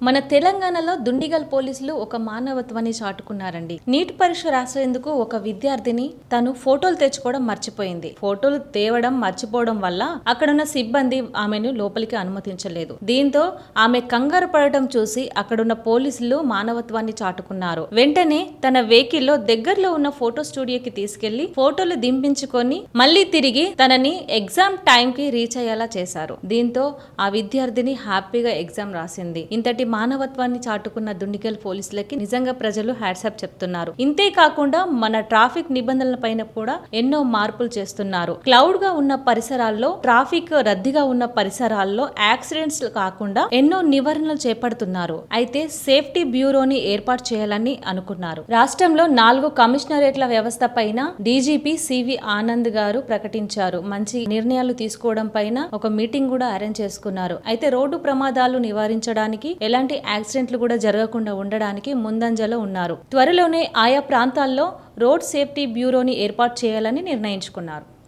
మన తెలంగాణలో దుండిగల్ పోలీసులు ఒక మానవత్వాన్ని చాటుకున్నారండి. నీట్ పరీక్ష రాసేందుకు ఒక విద్యార్థిని తను ఫోటోలు తెచ్చుకోవడం మర్చిపోయింది. ఫోటోలు తేవడం మర్చిపోవడం వల్ల అక్కడున్న సిబ్బంది ఆమెను లోపలికి అనుమతించలేదు. దీంతో ఆమె కంగారు పడటం చూసి అక్కడున్న పోలీసులు మానవత్వాన్ని చాటుకున్నారు. వెంటనే తన వెహికల్లో దగ్గరలో ఉన్న ఫోటో స్టూడియోకి తీసుకెళ్లి ఫోటోలు దింపించుకొని మళ్ళీ తిరిగి తనని ఎగ్జామ్ టైం కి రీచ్ అయ్యేలా చేశారు. దీంతో ఆ విద్యార్థిని హ్యాపీగా ఎగ్జామ్ రాసింది. ఇంతటి మానవత్వాన్ని చాటుకున్న దుండిగల్ పోలీసులకి నిజంగా ప్రజలు హ్యాట్సాప్ చెప్తున్నారు. ఇంతే కాకుండా మన ట్రాఫిక్ నిబంధనల పైన కూడా ఎన్నో మార్పులు చేస్తున్నారు. క్లౌడ్ గా ఉన్న పరిసరాల్లో, ట్రాఫిక్ రద్దీగా ఉన్న పరిసరాల్లో యాక్సిడెంట్స్ కాకుండా ఎన్నో నివారణలు చేపడుతున్నారు. అయితే సేఫ్టీ బ్యూరోని ఏర్పాటు చేయాలని అనుకున్నారు. రాష్ట్రంలో 4 కమిషనరేట్ల వ్యవస్థ పైన డీజీపీ సివి ఆనంద్ గారు ప్రకటించారు. మంచి నిర్ణయాలు తీసుకోవడం పైన ఒక మీటింగ్ కూడా అరేంజ్ చేసుకున్నారు. అయితే రోడ్డు ప్రమాదాలు నివారించడానికి, ఎలాంటి యాక్సిడెంట్లు కూడా జరగకుండా ఉండడానికి ముందంజలో ఉన్నారు. త్వరలోనే ఆయా ప్రాంతాల్లో రోడ్ సేఫ్టీ బ్యూరోని ఏర్పాటు చేయాలని నిర్ణయించుకున్నారు.